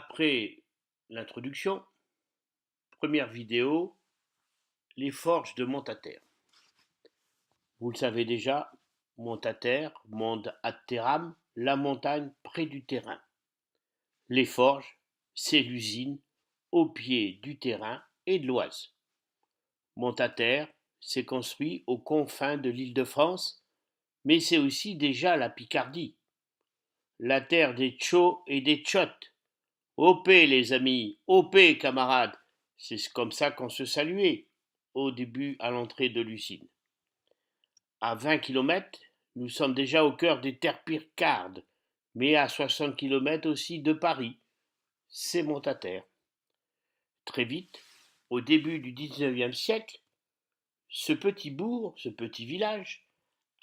Après l'introduction, première vidéo, les forges de Montaterre. Vous le savez déjà, Montaterre, monde ad terram, la montagne près du terrain. Les forges, c'est l'usine au pied du terrain et de l'Oise. Montaterre s'est construit aux confins de l'Île-de-France, mais c'est aussi déjà la Picardie, la terre des Tchos et des Tchottes. OP les amis, OP camarades, c'est comme ça qu'on se saluait au début à l'entrée de l'usine. À 20 kilomètres, nous sommes déjà au cœur des terres picardes, mais à 60 kilomètres aussi de Paris, c'est Montaterre. Très vite, au début du 19e siècle, ce petit bourg, ce petit village,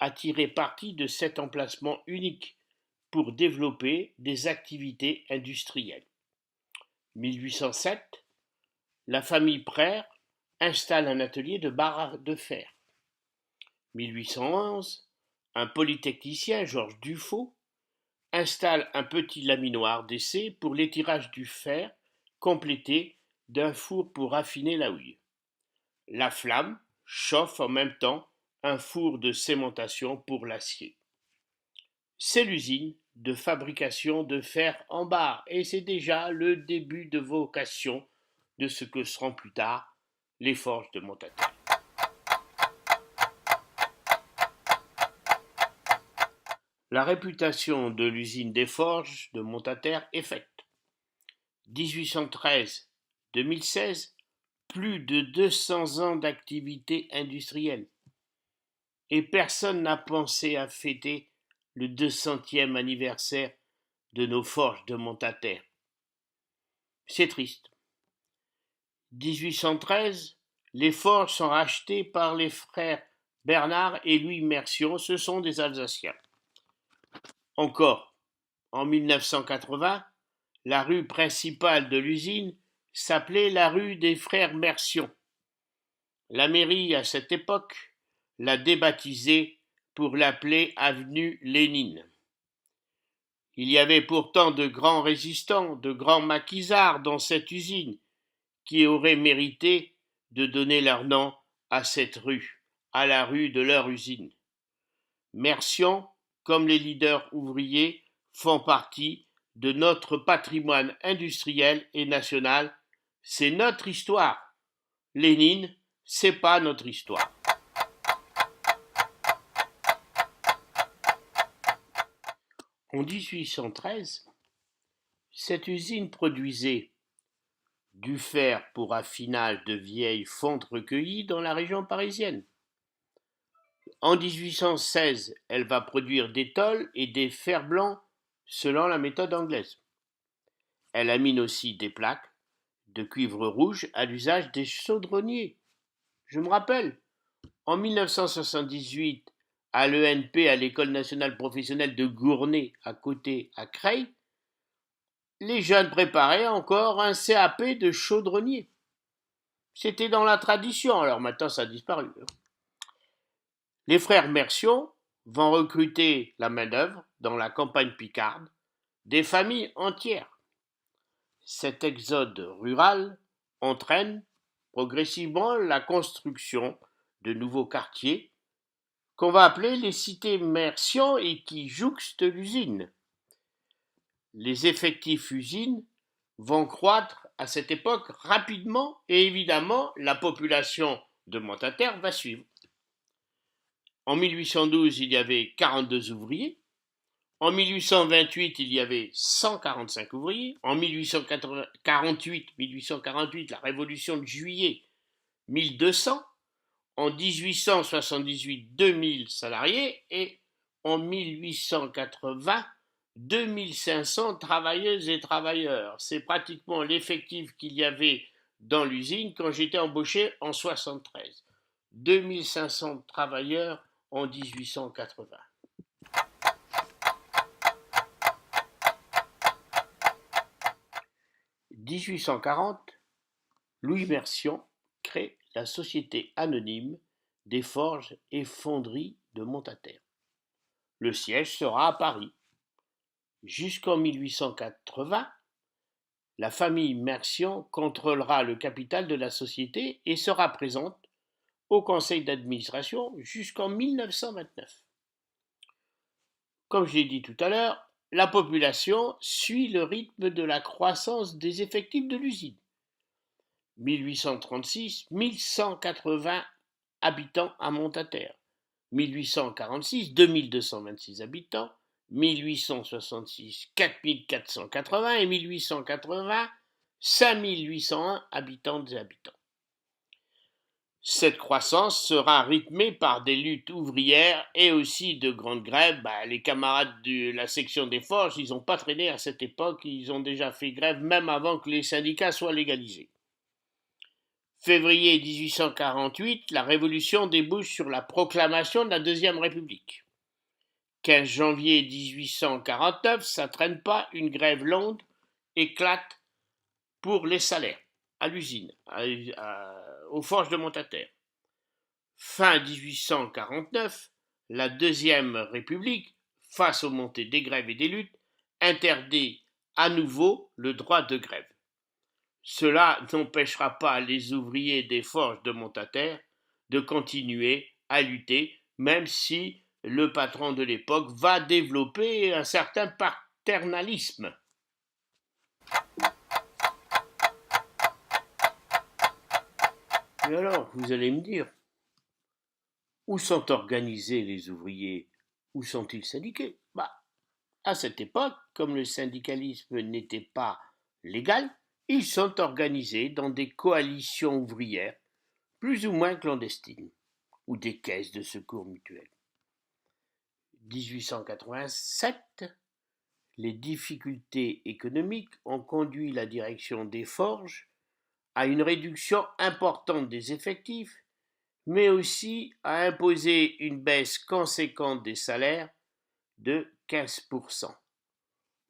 a tiré parti de cet emplacement unique pour développer des activités industrielles. 1807, la famille Prère installe un atelier de barre de fer. 1811, un polytechnicien, Georges Dufaux, installe un petit laminoir d'essai pour l'étirage du fer, complété d'un four pour raffiner la houille. La flamme chauffe en même temps un four de cémentation pour l'acier. C'est l'usine de fabrication de fer en barre et c'est déjà le début de vocation de ce que seront plus tard les forges de Montaterre. La réputation de l'usine des forges de Montaterre est faite. 1813-2016, plus de 200 ans d'activité industrielle. Et personne n'a pensé à fêter le 200e anniversaire de nos forges de Montaterre. C'est triste. 1813, les forges sont rachetées par les frères Bernard et Louis Mercion, ce sont des Alsaciens. Encore, en 1980, la rue principale de l'usine s'appelait la rue des frères Mercion. La mairie, à cette époque, l'a débaptisée pour l'appeler avenue Lénine. Il y avait pourtant de grands résistants, de grands maquisards dans cette usine, qui auraient mérité de donner leur nom à cette rue, à la rue de leur usine. Mercion, comme les leaders ouvriers, font partie de notre patrimoine industriel et national. C'est notre histoire. Lénine, c'est pas notre histoire. En 1813, cette usine produisait du fer pour affinage de vieilles fontes recueillies dans la région parisienne. En 1816, elle va produire des tôles et des fers blancs selon la méthode anglaise. Elle amine aussi des plaques de cuivre rouge à l'usage des chaudronniers. Je me rappelle, en 1978, à l'ENP, à l'École nationale professionnelle de Gournay, à côté, à Creil, les jeunes préparaient encore un CAP de chaudronnier. C'était dans la tradition, alors maintenant ça a disparu. Les frères Mercion vont recruter la main-d'œuvre dans la campagne picarde, des familles entières. Cet exode rural entraîne progressivement la construction de nouveaux quartiers qu'on va appeler les cités Mercion et qui jouxtent l'usine. Les effectifs usines vont croître à cette époque rapidement et évidemment la population de Montaterre va suivre. En 1812, il y avait 42 ouvriers. En 1828, il y avait 145 ouvriers. En 1848, la révolution de juillet, 1200. En 1878, 2000 salariés. Et en 1880, 2500 travailleuses et travailleurs. C'est pratiquement l'effectif qu'il y avait dans l'usine quand j'étais embauché en 73. 2500 travailleurs en 1880. En 1840, Louis Mercion crée la Société anonyme des forges et fonderies de Montaterre. Le siège sera à Paris. Jusqu'en 1880, la famille Mercian contrôlera le capital de la société et sera présente au conseil d'administration jusqu'en 1929. Comme je l'ai dit tout à l'heure, la population suit le rythme de la croissance des effectifs de l'usine. 1836, 1180 habitants à Montataire. 1846, 2226 habitants. 1866, 4480 et 1880, 5801 habitants et habitants. Cette croissance sera rythmée par des luttes ouvrières et aussi de grandes grèves. Les camarades de la section des forges, ils n'ont pas traîné à cette époque, ils ont déjà fait grève même avant que les syndicats soient légalisés. Février 1848, la Révolution débouche sur la proclamation de la Deuxième République. 15 janvier 1849, ça ne traîne pas, une grève longue éclate pour les salaires à l'usine, aux forges de Montataire. Fin 1849, la Deuxième République, face aux montées des grèves et des luttes, interdit à nouveau le droit de grève. Cela n'empêchera pas les ouvriers des forges de Montataire de continuer à lutter, même si le patron de l'époque va développer un certain paternalisme. Et alors, vous allez me dire, où sont organisés les ouvriers? Où sont-ils syndiqués? À cette époque, comme le syndicalisme n'était pas légal, ils sont organisés dans des coalitions ouvrières, plus ou moins clandestines, ou des caisses de secours mutuels. 1887, les difficultés économiques ont conduit la direction des forges à une réduction importante des effectifs, mais aussi à imposer une baisse conséquente des salaires de 15%.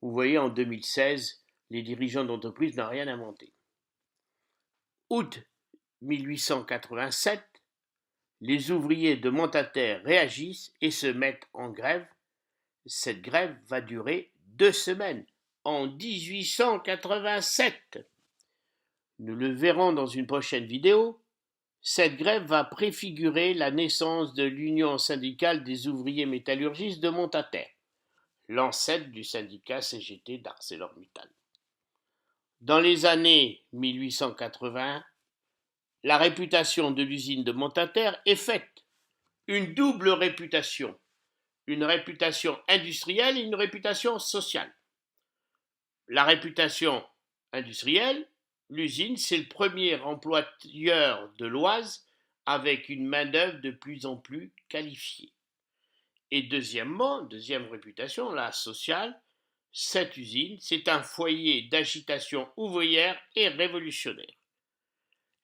Vous voyez, en 2016, les dirigeants d'entreprise n'ont rien inventé. Août 1887, les ouvriers de Montataire réagissent et se mettent en grève. Cette grève va durer 2 semaines, en 1887. Nous le verrons dans une prochaine vidéo. Cette grève va préfigurer la naissance de l'Union syndicale des ouvriers métallurgistes de Montataire, l'ancêtre du syndicat CGT d'ArcelorMittal. Dans les années 1880, la réputation de l'usine de Montataire est faite. Une double réputation. Une réputation industrielle et une réputation sociale. La réputation industrielle, l'usine, c'est le premier employeur de l'Oise avec une main-d'œuvre de plus en plus qualifiée. Et deuxièmement, deuxième réputation, la sociale, cette usine, c'est un foyer d'agitation ouvrière et révolutionnaire.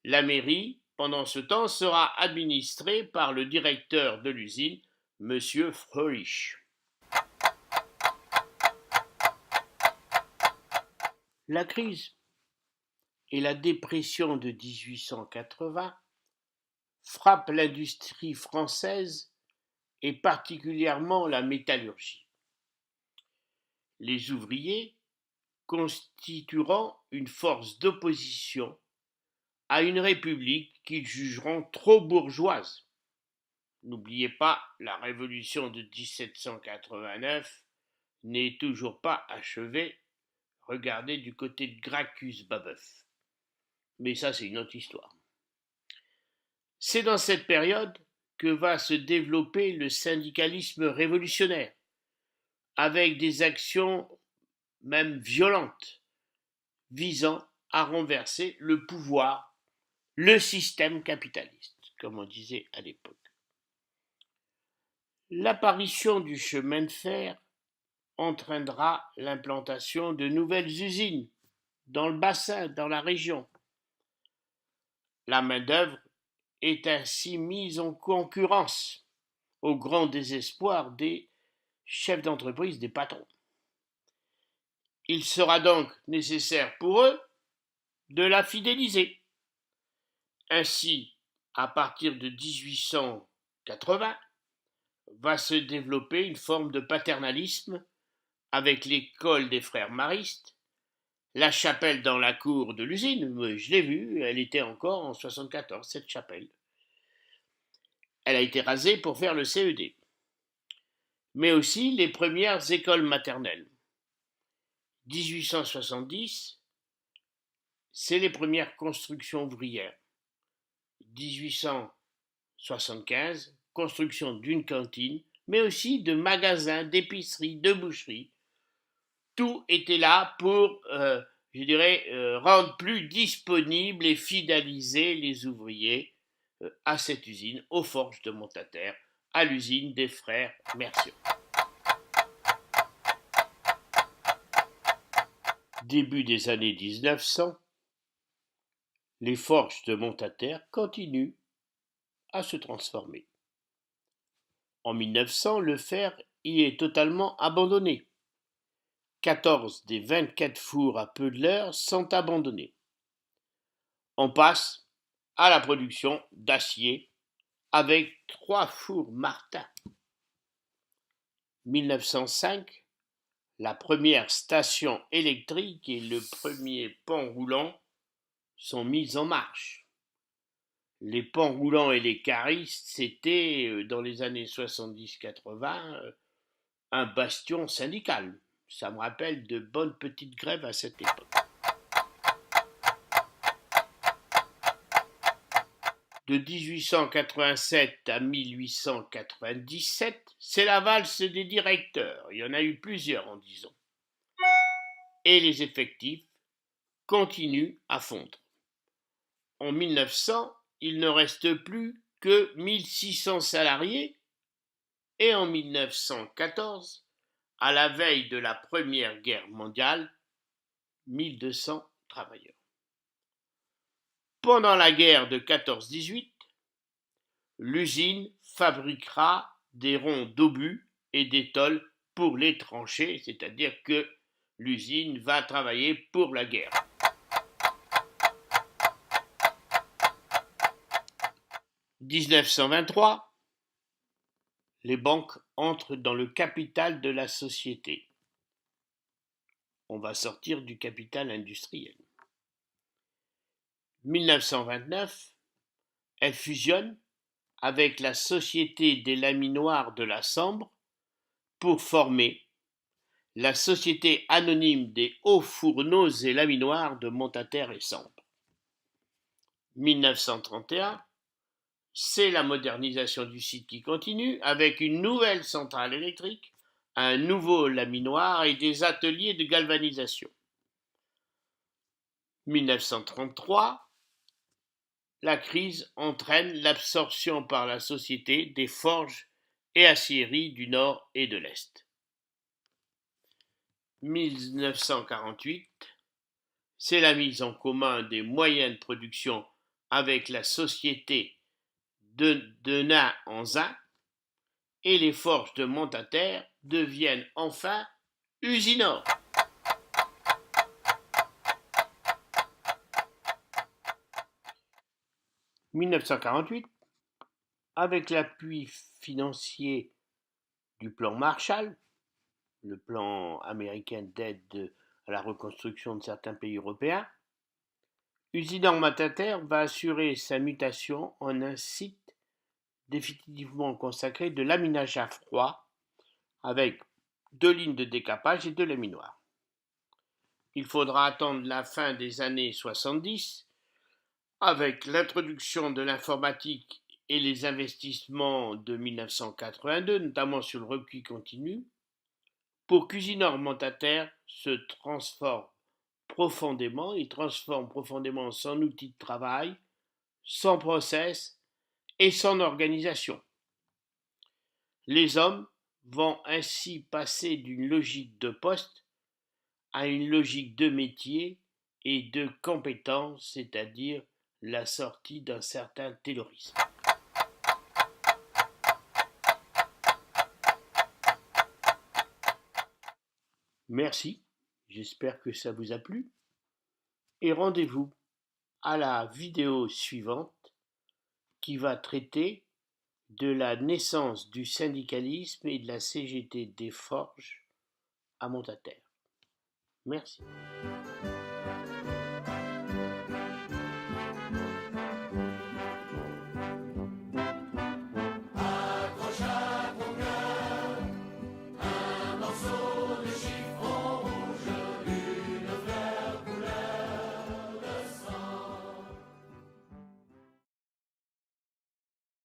La mairie, pendant ce temps, sera administrée par le directeur de l'usine, M. Fröhlich. La crise et la dépression de 1880 frappent l'industrie française et particulièrement la métallurgie. Les ouvriers constitueront une force d'opposition à une république qu'ils jugeront trop bourgeoise. N'oubliez pas, la révolution de 1789 n'est toujours pas achevée. Regardez du côté de Gracchus Babeuf. Mais ça, c'est une autre histoire. C'est dans cette période que va se développer le syndicalisme révolutionnaire, avec des actions même violentes, visant à renverser le pouvoir, le système capitaliste, comme on disait à l'époque. L'apparition du chemin de fer entraînera l'implantation de nouvelles usines dans le bassin, dans la région. La main-d'œuvre est ainsi mise en concurrence, au grand désespoir des chefs d'entreprise, des patrons. Il sera donc nécessaire pour eux de la fidéliser. Ainsi, à partir de 1880, va se développer une forme de paternalisme avec l'école des frères maristes, La chapelle dans la cour de l'usine, je l'ai vue, elle était encore en 1974, cette chapelle. Elle a été rasée pour faire le CED. Mais aussi les premières écoles maternelles. 1870, c'est les premières constructions ouvrières. 1875, construction d'une cantine, mais aussi de magasins, d'épiceries, de boucheries. Tout était là pour, rendre plus disponibles et fidéliser les ouvriers à cette usine, aux forges de Montataire, à l'usine des frères Mercier. Début des années 1900, les forges de Montataire continuent à se transformer. En 1900, le fer y est totalement abandonné. 14 des 24 fours à Pödler sont abandonnés. On passe à la production d'acier avec 3 fours Martin. 1905, la première station électrique et le premier pont roulant sont mis en marche. Les ponts roulants et les caristes, c'était, dans les années 70-80, un bastion syndical. Ça me rappelle de bonnes petites grèves à cette époque. De 1887 à 1897, c'est la valse des directeurs. Il y en a eu plusieurs en 10 ans. Et les effectifs continuent à fondre. En 1900, il ne reste plus que 1600 salariés et en 1914, à la veille de la Première Guerre mondiale, 1200 travailleurs. Pendant la guerre de 14-18, l'usine fabriquera des ronds d'obus et des tôles pour les tranchées, c'est-à-dire que l'usine va travailler pour la guerre. 1923, les banques entrent dans le capital de la société. On va sortir du capital industriel. 1929, elle fusionne avec la Société des laminoirs de la Sambre pour former la Société anonyme des hauts fourneaux et laminoirs de Montataire et Sambre. 1931, c'est la modernisation du site qui continue avec une nouvelle centrale électrique, un nouveau laminoir et des ateliers de galvanisation. 1933, la crise entraîne l'absorption par la société des forges et aciéries du Nord et de l'Est. 1948, c'est la mise en commun des moyens de production avec la société de Nain en Zin et les forges de Montataire deviennent enfin Usinor. « 1948, avec l'appui financier du plan Marshall, le plan américain d'aide à la reconstruction de certains pays européens, Usinor Montataire va assurer sa mutation en un site définitivement consacré de laminage à froid avec 2 lignes de décapage et 2 laminoirs. Il faudra attendre la fin des années 70 avec l'introduction de l'informatique et les investissements de 1982, notamment sur le recuit continu, pour qu'Usinor Montataire se transforme profondément son outil de travail, son process et son organisation. Les hommes vont ainsi passer d'une logique de poste à une logique de métier et de compétence, c'est-à-dire la sortie d'un certain taylorisme. Merci, j'espère que ça vous a plu et rendez-vous à la vidéo suivante qui va traiter de la naissance du syndicalisme et de la CGT des Forges à Montataire. Merci.